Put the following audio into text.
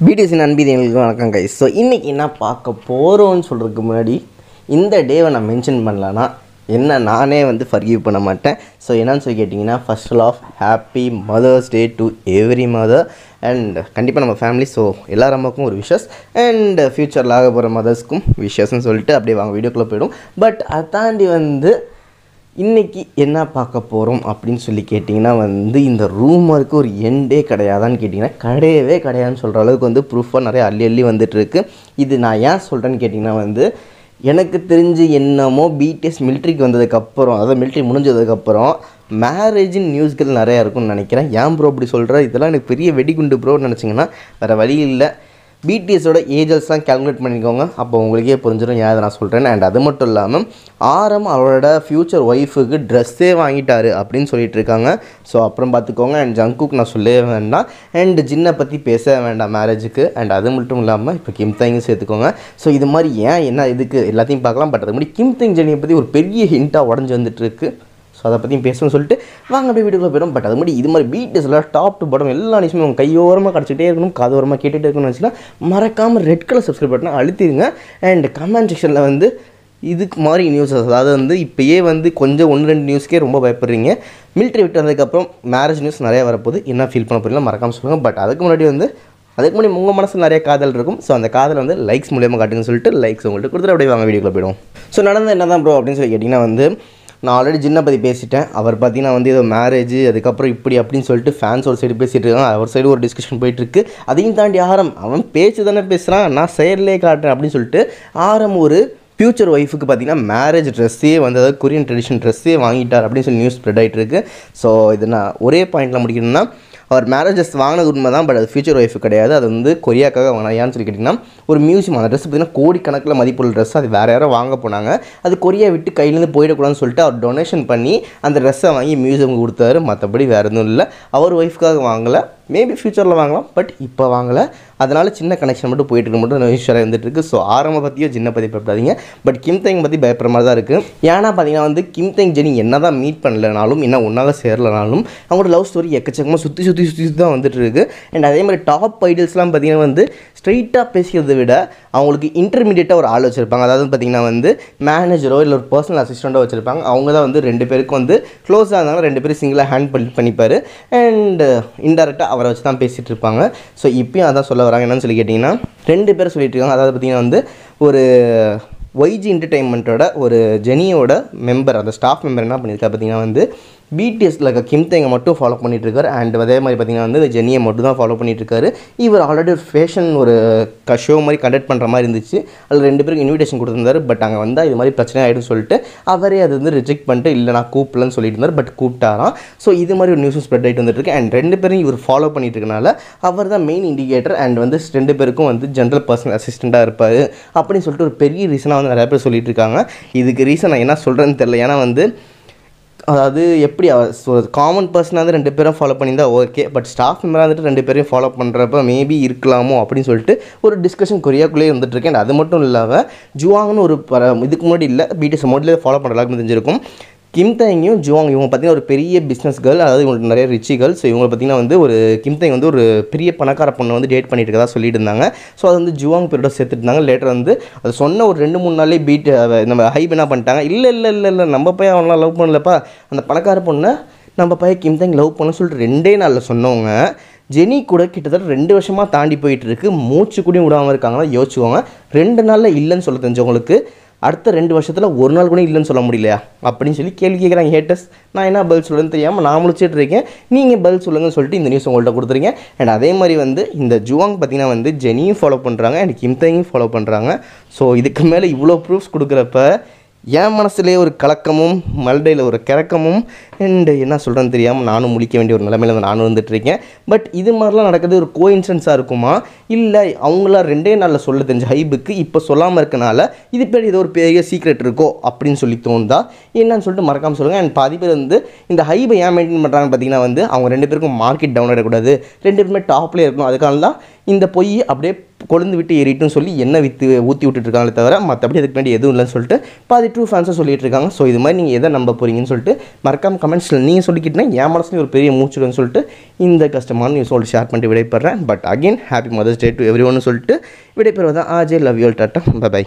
BDS நண்பர்களுக்கு வணக்கம் guys. So இன்றைக்கி என்ன பார்க்க போகிறோன்னு சொல்கிறதுக்கு முன்னாடி இந்த டேவை நான் மென்ஷன் பண்ணலன்னா என்ன நானே ஃபர்கிவ் பண்ண மாட்டேன். ஸோ என்னன்னு சொல்லி கேட்டிங்கன்னா, first of happy mother's day to every mother. And கண்டிப்பாக நம்ம ஃபேமிலி, ஸோ எல்லார் அம்மாவுக்கும் ஒரு விஷஸ் அண்ட் ஃப்யூச்சரில் ஆக போகிற மதர்ஸ்க்கும் விஷஸ்ன்னு சொல்லிட்டு அப்படியே வாங்க வீடியோக்குள்ளே போய்டும். பட் அதை தாண்டி இன்றைக்கி என்ன பார்க்க போகிறோம் அப்படின்னு சொல்லி கேட்டிங்கன்னா இந்த ரூமருக்கு ஒரு எண்டே கிடையாதான்னு கேட்டிங்கன்னா கிடையவே கிடையாதுன்னு சொல்கிற அளவுக்கு ப்ரூஃபாக நிறைய அள்ளி வந்துட்டுருக்கு. இது நான் ஏன் சொல்கிறேன்னு கேட்டிங்கன்னா எனக்கு தெரிஞ்சு என்னமோ பிடிஎஸ் மிலிட்ரிக்கு வந்ததுக்கப்புறம், அதாவது மிலிட்ரி முடிஞ்சதுக்கப்புறம் மேரேஜின் நியூஸ்கள் நிறையா இருக்கும்னு நினைக்கிறேன். ஏன் ப்ரோ அப்படி சொல்கிறேன், இதெல்லாம் எனக்கு பெரிய வெடிகுண்டு ப்ரோன்னு நினச்சிங்கன்னா வேறு வழி இல்லை. பிடிஎஸோட ஏஜஸ்லாம் கேல்குலேட் பண்ணிக்கோங்க, அப்போ உங்களுக்கே புரிஞ்சிடும் ஏன் நான் சொல்கிறேன். அண்ட் அது மட்டும் இல்லாமல் ஆரம் அவரோட ஃப்யூச்சர் ஒய்ஃபுக்கு ட்ரெஸ்ஸே வாங்கிட்டாரு அப்படின்னு சொல்லிட்டு இருக்காங்க. ஸோ அப்புறம் பார்த்துக்கோங்க. அண்ட் ஜங்குக்கு நான் சொல்லவே வேண்டாம், அண்ட் ஜின்னை பற்றி பேச வேண்டாம் மேரேஜுக்கு. அண்ட் அது மட்டும் இல்லாமல் இப்போ கிம் தேங்கும் சேர்த்துக்கோங்க. ஸோ இது மாதிரி ஏன் என்ன இதுக்கு எல்லாத்தையும் பார்க்கலாம். பட் அது மாதிரி கிம் தேங் ஜெனியை பற்றி ஒரு பெரிய ஹிண்ட்டாக உடஞ்சி வந்துட்டுருக்கு. ஸோ அதை பற்றியும் பேசணும்னு சொல்லிட்டு வாங்க அப்படியே வீடியோக்குள்ளே போயிடும். பட் அது மாதிரி இது மாதிரி பிடிஎஸ்ல டாப் டு பாட்டம் எல்லா நியூஸுமே உங்கள் கையோரமாக கிடச்சிட்டே இருக்கணும், காதோரமாக கேட்டுகிட்டே இருக்கணும்னு வச்சுன்னா மறக்காமல் ரெட் கலர் சப்ஸ்கிரைப் பட்டனை அழுத்திடுங்க. அண்ட் கமெண்ட் செக்ஷனில் இதுக்கு மாதிரி நியூஸஸ், அதாவது இப்போயே கொஞ்சம் 1-2 நியூஸ்க்கே ரொம்ப பயப்படுறீங்க. மிலிட்ரி விட்டு வந்ததுக்கப்புறம் மேரேஜ் நியூஸ் நிறையா வரப்போது, என்ன ஃபீல் பண்ண போகிறீங்களா மறக்காமல் சொல்லுங்கள். பட் அதுக்கு முன்னாடி உங்கள் மனசில் நிறைய காதல் இருக்கும். ஸோ அந்த காதல் லைக்ஸ் மூலியமாக காட்டுங்கன்னு சொல்லிட்டு லைக்ஸ் உங்கள்கிட்ட கொடுத்துட்டு அப்படியே வாங்க வீடியோக்குள்ளே போய்டும். ஸோ நடந்த என்ன தான் ப்ரோ அப்படின்னு சொல்லி கேட்டிங்கன்னா நான் ஆல்ரெடி ஜின்னை பற்றி பேசிட்டேன். அவர் பார்த்தீங்கன்னா ஏதோ மேரேஜ் அதுக்கப்புறம் இப்படி அப்படின்னு சொல்லிட்டு ஃபேன்ஸ் ஒரு சைடு பேசிகிட்டு இருக்காங்க, அவர் சைடு ஒரு டிஸ்கஷன் போயிட்டுருக்கு. அதையும் தாண்டி அவன் பேச்சு தானே பேசுகிறான், நான் செயல்லே காட்டுறேன் அப்படின்னு சொல்லிட்டு ஒரு ஃப்யூச்சர் ஒய்ஃபுக்கு பார்த்தீங்கன்னா மேரேஜ் ட்ரெஸ்ஸே அதாவது கொரியன் ட்ரெடிஷன் ட்ரெஸ்ஸே வாங்கிட்டார் அப்படின்னு சொல்லி நியூஸ் ஸ்ப்ரெட் ஆகிட்டு இருக்கு. ஸோ இது நான் ஒரே பாயிண்டில் முடிக்கணும்னா, அவர் மேரேஜஸ் வாங்கினது உண்மை தான், பட் அது ஃபியூச்சர் ஒய்ஃபு கிடையாது. அது கொரியாக்காக வாங்கினா. ஏன்னு சொல்லி கேட்டிங்கன்னா, ஒரு மியூசியம், அந்த ட்ரெஸ் பார்த்திங்கன்னா கோடிக்கணக்கில் மதிப்புள்ள ட்ரெஸ், அது வேறு யாரோ வாங்க போனாங்க. அது கொரியா விட்டு கையிலேருந்து போயிடக்கூடாதுன்னு சொல்லிட்டு அவர் டொனேஷன் பண்ணி அந்த ட்ரெஸ்ஸை வாங்கி மியூசியமுக்கு கொடுத்தாரு. மற்றபடி வேறு எதுவும் இல்லை. அவர் ஒய்ஃப்காக வாங்கலை, மேபி ஃப்யூச்சரில் வாங்கலாம், பட் இப்போ வாங்கலை. அதனால் சின்ன கனெக்ஷன் மட்டும் போயிட்டு மட்டும் நியூஸாக இருந்துகிட்ருக்கு. ஸோ ஆரம்ப பற்றியோ ஜின்னை பற்றி பயப்படாதீங்க, பட் கிம் தேங் பற்றி பயப்படுற மாதிரி தான் இருக்குது. ஏன்னா பார்த்தீங்கன்னா கிம் தேங் ஜெனி என்ன தான் மீட் பண்ணலனாலும், என்ன ஒன்றாக சேரலனாலும் அவங்களோட லவ் ஸ்டோரி எக்கச்சக்கமாக சுற்றி தான் வந்துட்டு இருக்குது. அண்ட் அதே மாதிரி டாப் ஐடல்ஸ்லாம் பார்த்தீங்கன்னா ஸ்ட்ரைட்டாக பேசிக்கிறத விட அவங்களுக்கு இன்டர்மீடியட்டாக ஒரு ஆள் வச்சுருப்பாங்க. அதாவது பார்த்திங்கன்னா மேனேஜரோ இல்லை ஒரு பர்சனல் அசிஸ்டண்ட்டோ வச்சுருப்பாங்க. அவங்க தான் 2 பேருக்கும் க்ளோஸாக இருந்தாலும் 2 பேரும் சிங்கிளாக ஹேண்ட் பண்ணிப்பார். அண்ட் இன்டெரக்டாக அவரை வச்சு தான் பேசிகிட்டு இருப்பாங்க. ஸோ இப்போயும் அதான் சொல்ல வராங்க. என்னன்னு சொல்லி கேட்டிங்கன்னா, 2 பேர் சொல்லிட்டு இருக்காங்க. அதாவது பார்த்திங்கன்னா ஒரு ஒய்ஜி என்டர்டெயின்மெண்ட்டோட ஒரு ஜெனியோட மெம்பர், அந்த ஸ்டாஃப் மெம்பர் என்ன பண்ணியிருக்கா பார்த்தீங்கன்னா பிடிஎஸ்ல இருக்க கிம் தேங்கை மட்டும் ஃபாலோ பண்ணிட்டுருக்காரு. அண்ட் அதே மாதிரி பார்த்திங்கன்னா ஜெனியை மட்டும் தான் ஃபாலோ பண்ணிட்டுருக்காரு. இவர் ஆல்ரெடி ஒரு ஃபேஷன் ஒரு ஷோ மாதிரி கண்டக்ட் பண்ணுற மாதிரி இருந்துச்சு. அதில் 2 பேருக்கு இன்விடேஷன் கொடுத்துருந்தாரு. பட் அங்கே வந்தால் இது மாதிரி பிரச்சனை ஆகிடும் சொல்லிட்டு அவரே அது ரிஜெக்ட் பண்ணிட்டு இல்லை நான் கூப்பிடலன்னு சொல்லிட்டு இருந்தார். பட் கூப்பிட்டாராம். ஸோ இது மாதிரி ஒரு நியூஸும் ஸ்ப்ரெட் ஆகிட்டு வந்துட்டுருக்கு. அண்ட் 2 பேரும் இவர் ஃபாலோ பண்ணிட்டு இருக்கனால அவர் தான் மெயின் இண்டிகேட்டர். அண்ட் 2 பேருக்கும் ஜென்ரல் பர்சனல் அசிஸ்டண்ட்டாக இருப்பார் அப்படின்னு சொல்லிட்டு ஒரு பெரிய ரீசனாக நிறைய பேர் சொல்லிட்டு இருக்காங்க. இதுக்கு ரீசன் நான் என்ன சொல்கிறேன்னு தெரியல. ஏன்னா அதாவது எப்படி காமன் பர்சனாக 2 பேரும் ஃபாலோ பண்ணியிருந்தா ஓகே, பட் ஸ்டாஃப் மெம்பராக 2 பேரையும் ஃபாலோ பண்ணுறப்ப மேபி இருக்கலாமோ அப்படின்னு சொல்லிட்டு ஒரு டிஸ்கஷன் கொரியாக்குள்ளேயே இருந்துகிட்ருக்கேன். அது மட்டும் இல்லாமல் ஜுவாங்னு ஒரு இதுக்கு முன்னாடி இல்லை, பிடிஎஸ் மோட்லேயே ஃபாலோ பண்ணுற எல்லாருக்கும் தெரிஞ்சிருக்கும். கிம் தேங்கையும் ஜுவாங் இவங்க பார்த்திங்கன்னா ஒரு பெரிய பிஸ்னஸ் கேர்ள், அதாவது இவங்களுக்கு நிறைய ரிச்சி கேர்ள். ஸோ இவங்க பார்த்திங்கன்னா ஒரு கிம் தேங் ஒரு பெரிய பணக்கார பொண்ணை டேட் பண்ணிட்டு இருக்கதா சொல்லிட்டு இருந்தாங்க. ஸோ அது ஜுவாங் பேரோட சேர்த்துட்டு இருந்தாங்க. லேட்டர் அது சொன்ன ஒரு 2-3 நாளே நம்ம ஹைப் என்ன பண்ணிட்டாங்க, இல்லை நம்ம பையன் அவங்களாம் லவ் பண்ணலப்பா, அந்த பணக்கார பொண்ணை நம்ம பையன் கிம் தேங் லவ் பண்ண சொல்லிட்டு 2 நாளில் சொன்னவங்க ஜெனி கூட கிட்டத்தட்ட 2 வருஷமாக தாண்டி போயிட்டு இருக்கு. மூச்சு கூடயும் விடாமல் இருக்காங்கன்னா யோசிச்சுக்கோங்க. 2 நாளில் இல்லைன்னு சொல்ல தெரிஞ்சவங்களுக்கு அடுத்த 2 வருஷத்தில் 1 நாள் கூட இல்லைன்னு சொல்ல முடியலையா அப்படின்னு சொல்லி கேள்வி கேட்குறாங்க ஹேட்டர்ஸ். நான் என்ன பதில் சொல்லுன்னு தெரியாமல் நான் முடிச்சிட்டு இருக்கேன், நீங்கள் பதில் சொல்லுங்கன்னு சொல்லிட்டு இந்த நியூஸ் உங்கள்கிட்ட கொடுத்துருங்க. அண்ட் அதே மாதிரி இந்த ஜுவாங் பார்த்திங்கன்னா ஜெனியும் ஃபாலோ பண்ணுறாங்க அண்ட் கிம் தேங்கையும் ஃபாலோ பண்ணுறாங்க. ஸோ இதுக்கு மேலே இவ்வளோ ப்ரூஃப்ஸ் கொடுக்குறப்ப என் மனசுலேயே ஒரு கலக்கமும் மல்டையில் ஒரு கிறக்கமும் அண்ட் என்ன சொல்கிறேன்னு தெரியாமல் நானும் முழிக்க வேண்டிய ஒரு நிலைமையில் நானும் வந்துட்டுருக்கேன். பட் இது மாதிரிலாம் நடக்கிறது ஒரு கோஇன்சிடென்ஸாக இருக்குமா, இல்லை அவங்களா 2 நாளில் சொல்ல தெரிஞ்ச ஹைபுக்கு இப்போ சொல்லாமல் இருக்கனால இது பேர் ஏதோ ஒரு பெரிய சீக்ரெட் இருக்கோ அப்படின்னு சொல்லி தோணுதா என்னன்னு சொல்லிட்டு மறக்காமல் சொல்லுங்கள். அண்ட் பாதி பேர் இந்த ஹைபை ஏன் மெயின்டைன் பண்ணுறாங்கன்னு பார்த்தீங்கன்னா அவங்க 2 பேருக்கும் மார்க்கெட் டவுன் ஆகிடக்கூடாது, 2 பேருமே டாப்லேயே இருக்கணும். அதுக்காக தான் இந்த பொய் அப்படியே கொழுந்து விட்டு ஏறிட்டுன்னு சொல்லி என்ன ஊற்றி விட்டுருக்காங்களே தவிர மற்றபடி அதுக்கு வேண்டிய எதுவும் இல்லைன்னு சொல்லிட்டு பாதி ட்ரூ ஃபேன்ஸை சொல்லிட்டு இருக்காங்க. ஸோ இது மாதிரி நீங்கள் எதை நம்ப போகிறீங்கன்னு சொல்லிட்டு மறக்காம கமெண்ட்ஸில் நீங்கள் சொல்லிக்கிட்டீங்கன்னா என் மனசுலேயும் ஒரு பெரிய மூச்சுடுன்னு சொல்லிட்டு இந்த கஷ்டமான நியூஸ் சொல்லிட்டு ஷேர் பண்ணிட்டு விடைபெறேன். But again happy mother's day to everyone சொல்லிட்டு விடைபெறுவதான் ஆஜே. Love you all. Tata bye by.